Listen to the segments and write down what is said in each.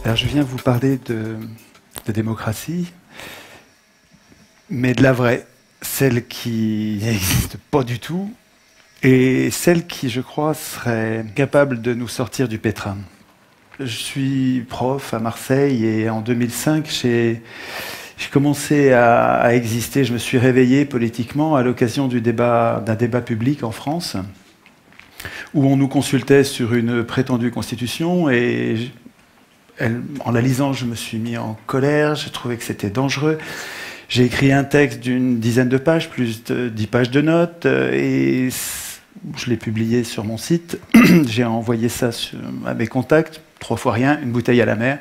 Alors, je viens vous parler de démocratie, mais de la vraie, celle qui n'existe pas du tout, et celle qui, je crois, serait capable de nous sortir du pétrin. Je suis prof à Marseille et en 2005, j'ai commencé à exister. Je me suis réveillé politiquement à l'occasion d'un débat public en France, où on nous consultait sur une prétendue constitution et en la lisant, je me suis mis en colère, j'ai trouvé que c'était dangereux. J'ai écrit un texte d'une dizaine de pages, plus de 10 pages de notes, et je l'ai publié sur mon site. J'ai envoyé ça à mes contacts, 3 fois rien, une bouteille à la mer.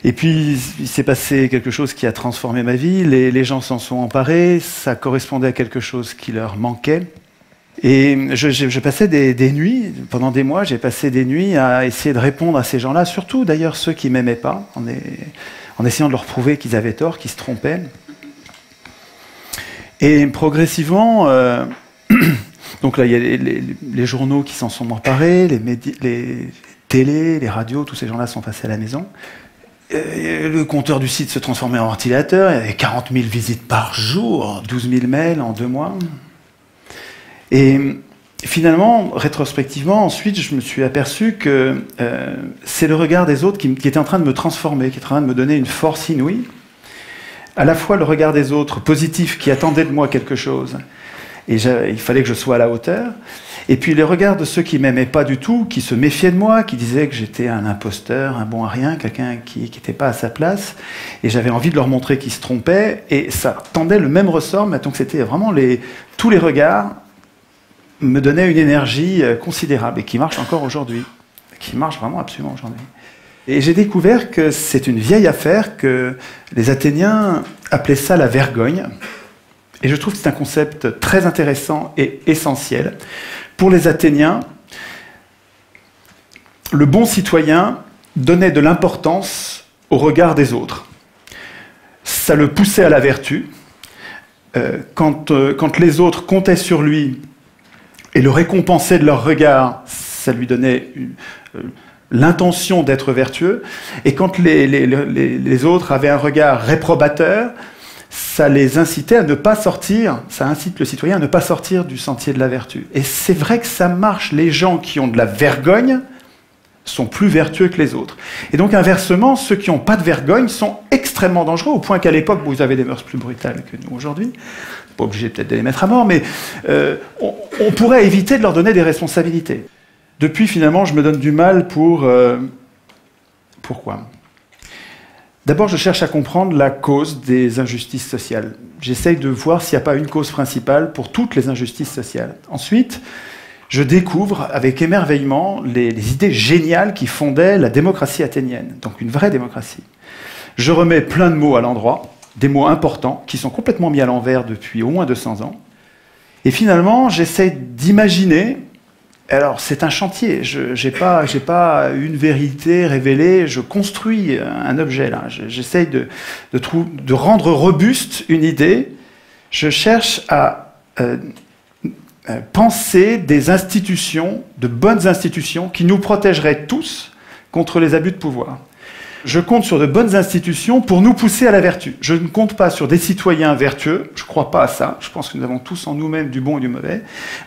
Et puis, il s'est passé quelque chose qui a transformé ma vie. Les gens s'en sont emparés, ça correspondait à quelque chose qui leur manquait. Et je passais des nuits, pendant des mois, j'ai passé des nuits à essayer de répondre à ces gens-là, surtout d'ailleurs ceux qui ne m'aimaient pas, en essayant de leur prouver qu'ils avaient tort, qu'ils se trompaient. Et progressivement, donc là, il y a les journaux qui s'en sont emparés, les télés, les radios, tous ces gens-là sont passés à la maison. Le compteur du site se transformait en ventilateur, il y avait 40 000 visites par jour, 12 000 mails en 2 mois. Et finalement, rétrospectivement, ensuite, je me suis aperçu que c'est le regard des autres qui était en train de me transformer, qui était en train de me donner une force inouïe. À la fois le regard des autres, positif, qui attendaient de moi quelque chose, et il fallait que je sois à la hauteur. Et puis les regards de ceux qui ne m'aimaient pas du tout, qui se méfiaient de moi, qui disaient que j'étais un imposteur, un bon à rien, quelqu'un qui n'était pas à sa place. Et j'avais envie de leur montrer qu'ils se trompaient. Et ça tendait le même ressort, mais donc c'était vraiment tous les regards me donnaient une énergie considérable et qui marche encore aujourd'hui, qui marche vraiment absolument aujourd'hui. Et j'ai découvert que c'est une vieille affaire, que les Athéniens appelaient ça la vergogne. Et je trouve que c'est un concept très intéressant et essentiel. Pour les Athéniens, le bon citoyen donnait de l'importance au regard des autres. Ça le poussait à la vertu. Quand les autres comptaient sur lui et le récompensaient de leur regard, ça lui donnait l'intention d'être vertueux. Et quand les autres avaient un regard réprobateur, ça les incitait à ne pas sortir, ça incite le citoyen à ne pas sortir du sentier de la vertu. Et c'est vrai que ça marche. Les gens qui ont de la vergogne sont plus vertueux que les autres. Et donc inversement, ceux qui n'ont pas de vergogne sont extrêmement dangereux, au point qu'à l'époque, vous avez des mœurs plus brutales que nous aujourd'hui. Pas obligé peut-être de les mettre à mort, mais on pourrait éviter de leur donner des responsabilités. Depuis, finalement, je me donne du mal pour... Pourquoi ? D'abord, je cherche à comprendre la cause des injustices sociales. J'essaye de voir s'il n'y a pas une cause principale pour toutes les injustices sociales. Ensuite, je découvre avec émerveillement les idées géniales qui fondaient la démocratie athénienne, donc une vraie démocratie. Je remets plein de mots à l'endroit, des mots importants qui sont complètement mis à l'envers depuis au moins 200 ans. Et finalement, j'essaye d'imaginer... Alors, c'est un chantier. Je n'ai pas une vérité révélée. Je construis un objet, là. J'essaye de rendre robuste une idée. Je cherche à penser des institutions, de bonnes institutions, qui nous protégeraient tous contre les abus de pouvoir. Je compte sur de bonnes institutions pour nous pousser à la vertu. Je ne compte pas sur des citoyens vertueux. Je ne crois pas à ça. Je pense que nous avons tous en nous-mêmes du bon et du mauvais.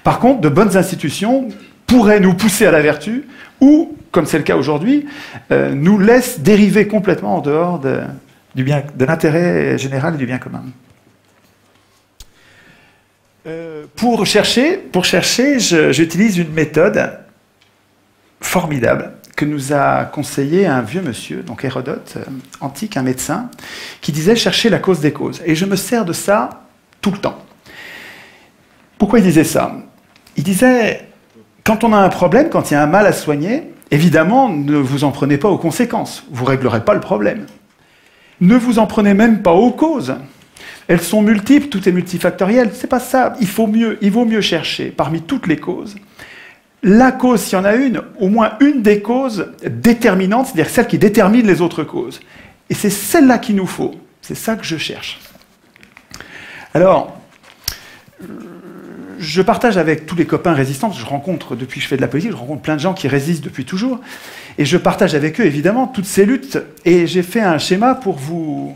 Par contre, de bonnes institutions pourraient nous pousser à la vertu ou, comme c'est le cas aujourd'hui, nous laissent dériver complètement en dehors de l'intérêt général et du bien commun. Pour chercher, j'utilise une méthode formidable que nous a conseillé un vieux monsieur, donc Hérodote, antique, un médecin, qui disait « chercher la cause des causes ». Et je me sers de ça tout le temps. Pourquoi il disait ça ? Il disait, quand on a un problème, quand il y a un mal à soigner, évidemment, ne vous en prenez pas aux conséquences. Vous ne réglerez pas le problème. Ne vous en prenez même pas aux causes. Elles sont multiples, tout est multifactoriel. C'est pas ça. Il vaut mieux chercher parmi toutes les causes la cause, s'il y en a une, au moins une des causes déterminantes, c'est-à-dire celle qui détermine les autres causes. Et c'est celle-là qu'il nous faut. C'est ça que je cherche. Alors, je partage avec tous les copains résistants, je rencontre, depuis que je fais de la politique, je rencontre plein de gens qui résistent depuis toujours, et je partage avec eux, évidemment, toutes ces luttes, et j'ai fait un schéma pour vous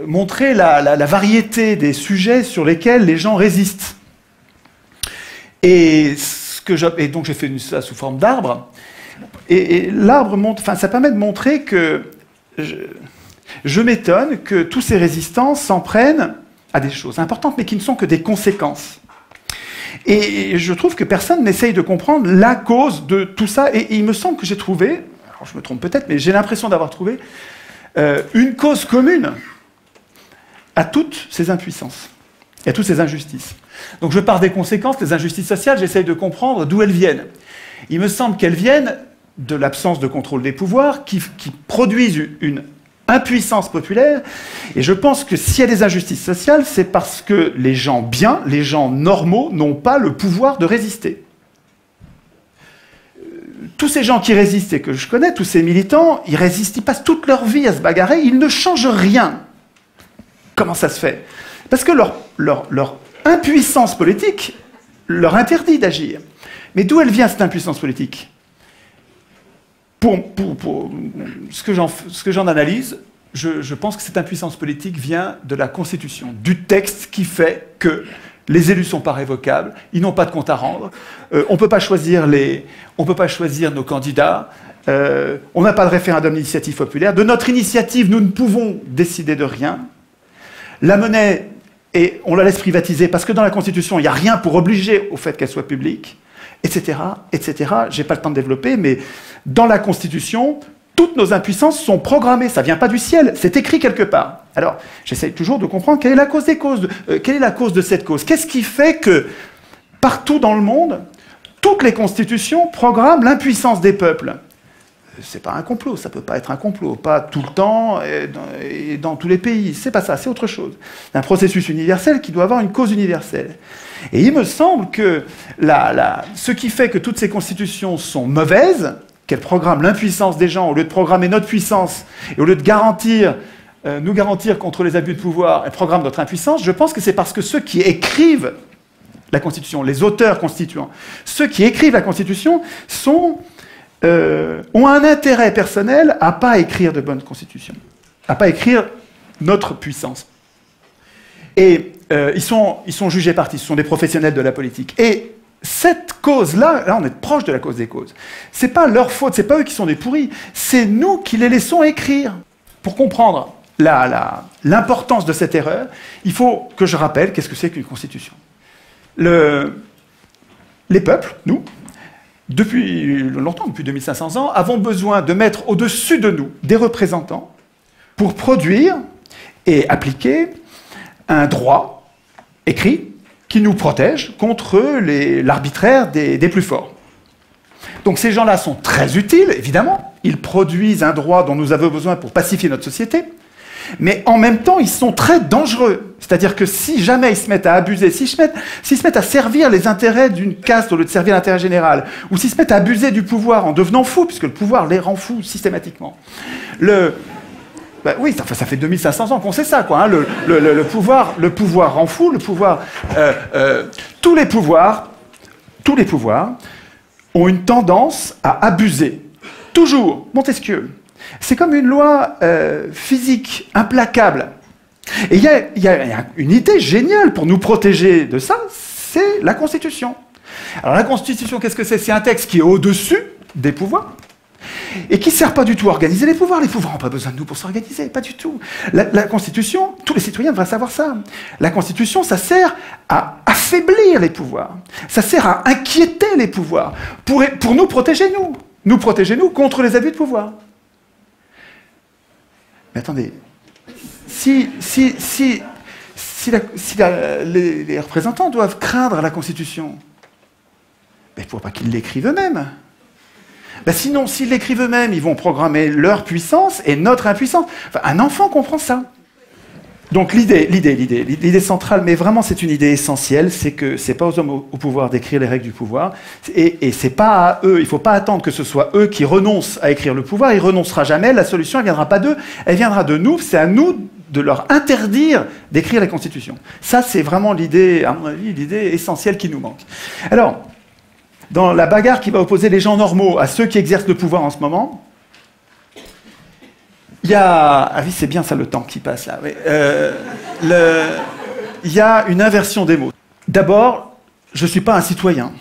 montrer la variété des sujets sur lesquels les gens résistent. Et donc j'ai fait ça sous forme d'arbre, et l'arbre montre, enfin, ça permet de montrer que je m'étonne que tous ces résistants s'en prennent à des choses importantes, mais qui ne sont que des conséquences. Et je trouve que personne n'essaye de comprendre la cause de tout ça. Et il me semble que j'ai trouvé, alors je me trompe peut-être, mais j'ai l'impression d'avoir trouvé une cause commune à toutes ces impuissances et à toutes ces injustices. Donc je pars des conséquences, les injustices sociales, j'essaye de comprendre d'où elles viennent. Il me semble qu'elles viennent de l'absence de contrôle des pouvoirs qui produisent une impuissance populaire, et je pense que s'il y a des injustices sociales, c'est parce que les gens bien, les gens normaux, n'ont pas le pouvoir de résister. Tous ces gens qui résistent et que je connais, tous ces militants, ils résistent, ils passent toute leur vie à se bagarrer, ils ne changent rien. Comment ça se fait? Parce que leur impuissance politique leur interdit d'agir. Mais d'où elle vient, cette impuissance politique? Pour ce que j'en analyse, je pense que cette impuissance politique vient de la Constitution, du texte qui fait que les élus ne sont pas révocables, ils n'ont pas de compte à rendre, on ne peut pas choisir nos candidats, on n'a pas de référendum d'initiative populaire, de notre initiative, nous ne pouvons décider de rien. La monnaie, on la laisse privatiser parce que dans la Constitution, il n'y a rien pour obliger au fait qu'elle soit publique, etc., etc. Je n'ai pas le temps de développer, mais dans la Constitution, toutes nos impuissances sont programmées. Ça ne vient pas du ciel, c'est écrit quelque part. Alors, j'essaye toujours de comprendre quelle est la cause des causes, quelle est la cause de cette cause. Qu'est-ce qui fait que, partout dans le monde, toutes les constitutions programment l'impuissance des peuples? C'est pas un complot, ça peut pas être un complot, pas tout le temps et dans tous les pays. C'est pas ça, c'est autre chose. C'est un processus universel qui doit avoir une cause universelle. Et il me semble que ce qui fait que toutes ces constitutions sont mauvaises, qu'elles programment l'impuissance des gens, au lieu de programmer notre puissance, et au lieu de nous garantir contre les abus de pouvoir, elles programment notre impuissance, je pense que c'est parce que ceux qui écrivent la Constitution, les auteurs constituants, ceux qui écrivent la Constitution ont un intérêt personnel à ne pas écrire de bonnes constitutions, à ne pas écrire notre puissance. Et ils sont jugés partis, ce sont des professionnels de la politique. Et cette cause-là, là on est proche de la cause des causes, c'est pas leur faute, c'est pas eux qui sont des pourris, c'est nous qui les laissons écrire. Pour comprendre l'importance de cette erreur, il faut que je rappelle qu'est-ce que c'est qu'une constitution. Les peuples, nous, depuis longtemps, depuis 2500 ans, avons besoin de mettre au-dessus de nous des représentants pour produire et appliquer un droit écrit qui nous protège contre l'arbitraire des plus forts. Donc ces gens-là sont très utiles, évidemment. Ils produisent un droit dont nous avons besoin pour pacifier notre société. Mais en même temps, ils sont très dangereux. C'est-à-dire que si jamais ils se mettent à abuser, s'ils se mettent à servir les intérêts d'une caste au lieu de servir l'intérêt général, ou s'ils se mettent à abuser du pouvoir en devenant fous, puisque le pouvoir les rend fous systématiquement. Oui, ça fait 2500 ans qu'on sait ça, quoi. Hein. Le pouvoir rend fou, tous les pouvoirs ont une tendance à abuser. Toujours. Montesquieu. C'est comme une loi physique implacable. Et il y a une idée géniale pour nous protéger de ça, c'est la Constitution. Alors la Constitution, qu'est-ce que c'est? C'est un texte qui est au-dessus des pouvoirs et qui ne sert pas du tout à organiser les pouvoirs. Les pouvoirs n'ont pas besoin de nous pour s'organiser, pas du tout. La Constitution, tous les citoyens devraient savoir ça. La Constitution, ça sert à affaiblir les pouvoirs. Ça sert à inquiéter les pouvoirs pour nous protéger, nous. Nous protéger, nous, contre les abus de pouvoir. Mais attendez, si les représentants doivent craindre la Constitution, il ne faut pas qu'ils l'écrivent eux-mêmes. Sinon, s'ils l'écrivent eux-mêmes, ils vont programmer leur puissance et notre impuissance. Enfin, un enfant comprend ça. Donc l'idée centrale, mais vraiment c'est une idée essentielle, c'est que c'est pas aux hommes au pouvoir d'écrire les règles du pouvoir, et c'est pas à eux, il faut pas attendre que ce soit eux qui renoncent à écrire le pouvoir, il renoncera jamais, la solution elle viendra pas d'eux, elle viendra de nous, c'est à nous de leur interdire d'écrire les constitutions. Ça, c'est vraiment l'idée, à mon avis, l'idée essentielle qui nous manque. Alors, dans la bagarre qui va opposer les gens normaux à ceux qui exercent le pouvoir en ce moment, il y a... Ah oui, c'est bien ça, le temps qui passe là. Oui. Il y a une inversion des mots. D'abord, je ne suis pas un citoyen.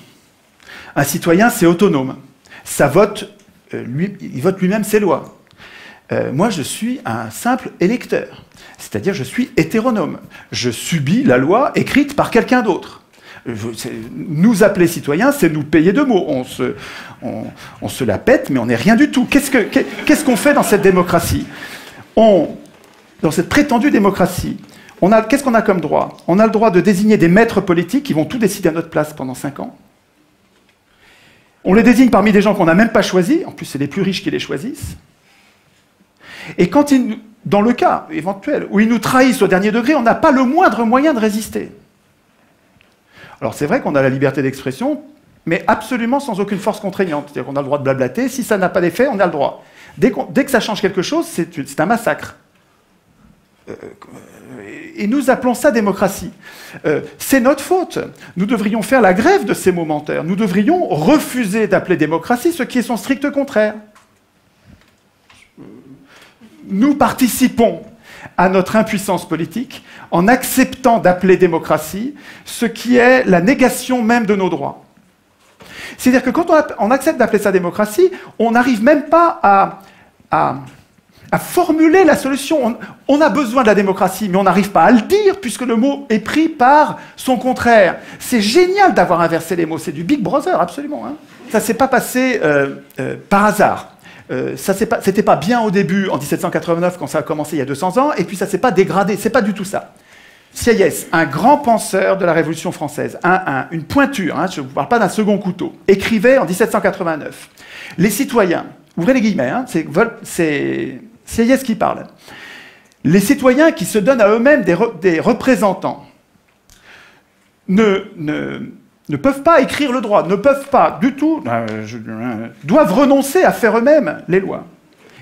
Un citoyen, c'est autonome. Ça vote, il vote lui-même ses lois. Moi, je suis un simple électeur. C'est-à-dire, je suis hétéronome. Je subis la loi écrite par quelqu'un d'autre. Nous appeler citoyens, c'est nous payer de mots. On se la pète, mais on n'est rien du tout. Qu'est-ce qu'on fait dans cette démocratie? Dans cette prétendue démocratie, qu'est-ce qu'on a comme droit? On a le droit de désigner des maîtres politiques qui vont tout décider à notre place pendant 5 ans. On les désigne parmi des gens qu'on n'a même pas choisis. En plus, c'est les plus riches qui les choisissent. Et quand dans le cas éventuel où ils nous trahissent au dernier degré, on n'a pas le moindre moyen de résister. Alors c'est vrai qu'on a la liberté d'expression, mais absolument sans aucune force contraignante. C'est-à-dire qu'on a le droit de blablater, si ça n'a pas d'effet, on a le droit. Dès que ça change quelque chose, c'est un massacre. Et nous appelons ça démocratie. C'est notre faute. Nous devrions faire la grève de ces momentaires. Nous devrions refuser d'appeler démocratie ce qui est son strict contraire. Nous participons à notre impuissance politique en acceptant d'appeler démocratie ce qui est la négation même de nos droits. C'est-à-dire que quand on accepte d'appeler ça démocratie, on n'arrive même pas à formuler la solution. On a besoin de la démocratie, mais on n'arrive pas à le dire puisque le mot est pris par son contraire. C'est génial d'avoir inversé les mots. C'est du Big Brother, absolument. Hein. Ça ne s'est pas passé par hasard. C'était pas bien au début, en 1789, quand ça a commencé il y a 200 ans, et puis ça s'est pas dégradé. C'est pas du tout ça. Sieyès, un grand penseur de la Révolution française, une pointure, hein, je ne vous parle pas d'un second couteau, écrivait en 1789 « Les citoyens », ouvrez les guillemets, hein, c'est Sieyès qui parle, « Les citoyens qui se donnent à eux-mêmes des représentants ne peuvent pas écrire le droit, ne peuvent pas du tout, doivent renoncer à faire eux-mêmes les lois.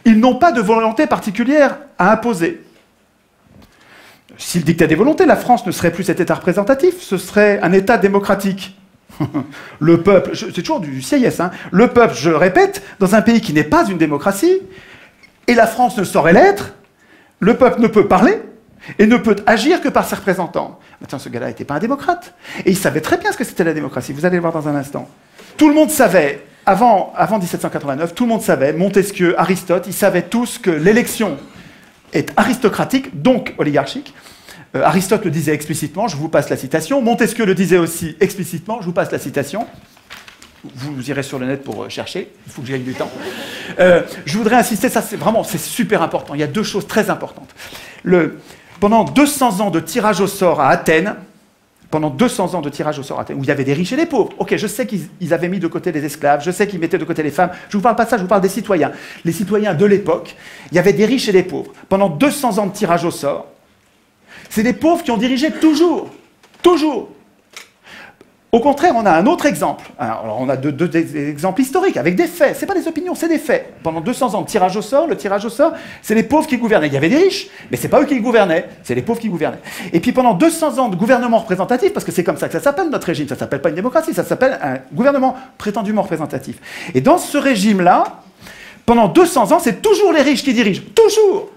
Ils n'ont pas de volonté particulière à imposer. S'ils dictaient des volontés, la France ne serait plus cet État représentatif, ce serait un État démocratique. Le peuple, c'est toujours du Sieyès, hein, le peuple, je le répète, dans un pays qui n'est pas une démocratie, et la France ne saurait l'être, le peuple ne peut parler, et ne peut agir que par ses représentants. Maintenant, ce gars-là n'était pas un démocrate. Et il savait très bien ce que c'était la démocratie. Vous allez le voir dans un instant. Tout le monde savait, avant 1789, tout le monde savait, Montesquieu, Aristote, ils savaient tous que l'élection est aristocratique, donc oligarchique. Aristote le disait explicitement, je vous passe la citation. Montesquieu le disait aussi explicitement, je vous passe la citation. Vous irez sur le net pour chercher, il faut que j'aille du temps. Je voudrais insister, ça c'est super important. Il y a 2 choses très importantes. Pendant 200 ans de tirage au sort à Athènes, où il y avait des riches et des pauvres. Ok, je sais qu'ils avaient mis de côté les esclaves, je sais qu'ils mettaient de côté les femmes. Je ne vous parle pas de ça, je vous parle des citoyens. Les citoyens de l'époque, il y avait des riches et des pauvres. Pendant 200 ans de tirage au sort, c'est les pauvres qui ont dirigé toujours. Toujours. Au contraire, on a un autre exemple. Alors, on a deux exemples historiques, avec des faits. Ce n'est pas des opinions, c'est des faits. Pendant 200 ans de tirage au sort, le tirage au sort, c'est les pauvres qui gouvernaient. Il y avait des riches, mais ce n'est pas eux qui gouvernaient, c'est les pauvres qui gouvernaient. Et puis pendant 200 ans de gouvernement représentatif, parce que c'est comme ça que ça s'appelle notre régime, ça ne s'appelle pas une démocratie, ça s'appelle un gouvernement prétendument représentatif. Et dans ce régime-là, pendant 200 ans, c'est toujours les riches qui dirigent. Toujours.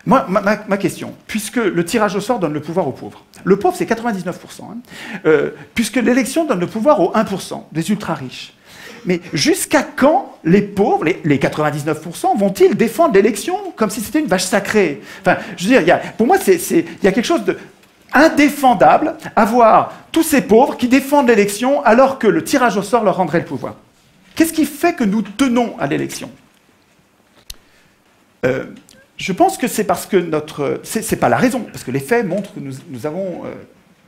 Moi, ma question, puisque le tirage au sort donne le pouvoir aux pauvres, le pauvre c'est 99%, hein, puisque l'élection donne le pouvoir aux 1%, des ultra-riches, mais jusqu'à quand les pauvres, les 99%, vont-ils défendre l'élection comme si c'était une vache sacrée? Enfin, je veux dire, pour moi, il y a quelque chose d'indéfendable à voir tous ces pauvres qui défendent l'élection alors que le tirage au sort leur rendrait le pouvoir. Qu'est-ce qui fait que nous tenons à l'élection? Je pense que c'est parce que c'est pas la raison, parce que les faits montrent que nous n'avons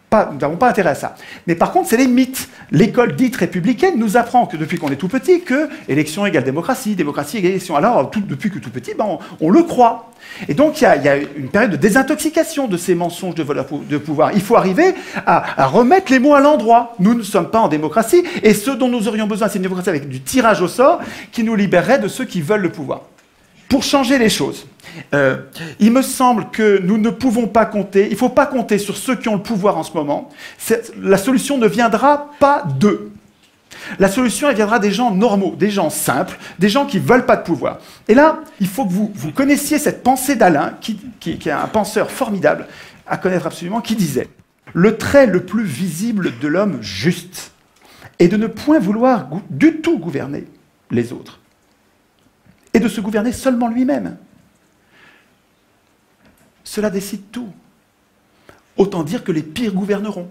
pas intérêt à ça. Mais par contre, c'est les mythes. L'école dite républicaine nous apprend que depuis qu'on est tout petit, que élection égale démocratie, démocratie égale élection. Alors, depuis que tout petit, on le croit. Et donc, il y a une période de désintoxication de ces mensonges de pouvoir. Il faut arriver à remettre les mots à l'endroit. Nous ne sommes pas en démocratie, et ce dont nous aurions besoin, c'est une démocratie avec du tirage au sort qui nous libérerait de ceux qui veulent le pouvoir. Pour changer les choses, il me semble que nous ne pouvons pas compter, il ne faut pas compter sur ceux qui ont le pouvoir en ce moment. La solution ne viendra pas d'eux. La solution, elle viendra des gens normaux, des gens simples, des gens qui ne veulent pas de pouvoir. Et là, il faut que vous connaissiez cette pensée d'Alain, qui est un penseur formidable, à connaître absolument, qui disait « Le trait le plus visible de l'homme juste est de ne point vouloir du tout gouverner les autres, et de se gouverner seulement lui-même. Cela décide tout. Autant dire que les pires gouverneront.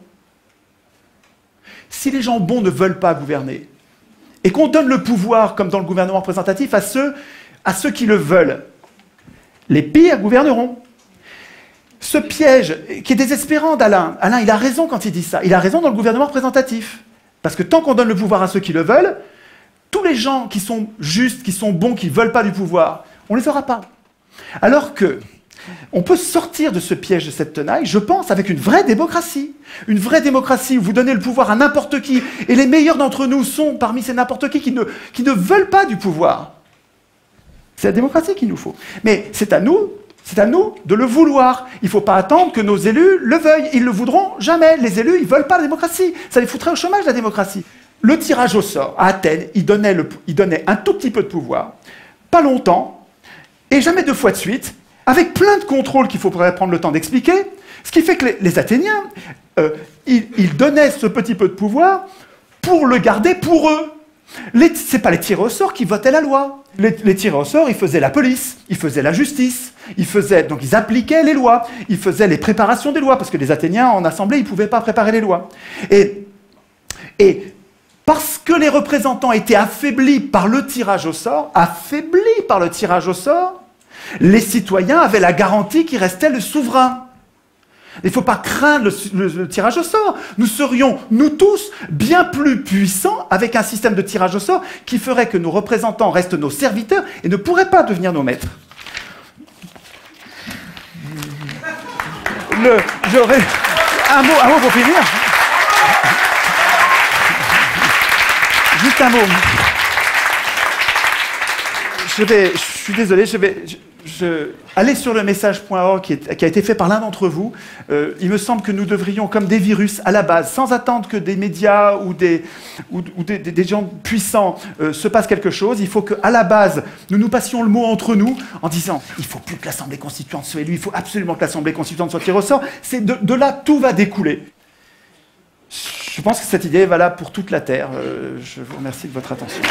Si les gens bons ne veulent pas gouverner, et qu'on donne le pouvoir, comme dans le gouvernement représentatif, à ceux qui le veulent, les pires gouverneront. Ce piège, qui est désespérant d'Alain, Alain, il a raison quand il dit ça, il a raison dans le gouvernement représentatif. Parce que tant qu'on donne le pouvoir à ceux qui le veulent, tous les gens qui sont justes, qui sont bons, qui ne veulent pas du pouvoir, on ne les aura pas. Alors que on peut sortir de ce piège de cette tenaille, je pense, avec une vraie démocratie. Une vraie démocratie où vous donnez le pouvoir à n'importe qui, et les meilleurs d'entre nous sont parmi ces n'importe qui ne veulent pas du pouvoir. C'est la démocratie qu'il nous faut. Mais c'est à nous de le vouloir. Il ne faut pas attendre que nos élus le veuillent. Ils ne le voudront jamais. Les élus, ils ne veulent pas la démocratie. Ça les foutrait au chômage, la démocratie. Le tirage au sort, à Athènes, il donnait un tout petit peu de pouvoir, pas longtemps, et jamais 2 fois de suite, avec plein de contrôles qu'il faudrait prendre le temps d'expliquer, ce qui fait que les Athéniens, ils donnaient ce petit peu de pouvoir pour le garder pour eux. Ce n'est pas les tirés au sort qui votaient la loi. Les tirés au sort, ils faisaient la police, ils faisaient la justice, donc ils appliquaient les lois, ils faisaient les préparations des lois, parce que les Athéniens, en assemblée, ils ne pouvaient pas préparer les lois. Et parce que les représentants étaient affaiblis par le tirage au sort, les citoyens avaient la garantie qu'il restait le souverain. Il ne faut pas craindre le tirage au sort. Nous serions, nous tous, bien plus puissants avec un système de tirage au sort qui ferait que nos représentants restent nos serviteurs et ne pourraient pas devenir nos maîtres. J'aurais un mot pour finir. Juste un mot. Je suis désolé, allez sur le message.org qui a été fait par l'un d'entre vous. Il me semble que nous devrions, comme des virus, à la base, sans attendre que des médias ou des gens puissants se passent quelque chose, il faut qu'à la base, nous passions le mot entre nous en disant « il ne faut plus que l'Assemblée constituante soit élue, il faut absolument que l'Assemblée constituante soit tirée au sort ». De là, tout va découler. Je pense que cette idée est valable pour toute la Terre. Je vous remercie de votre attention.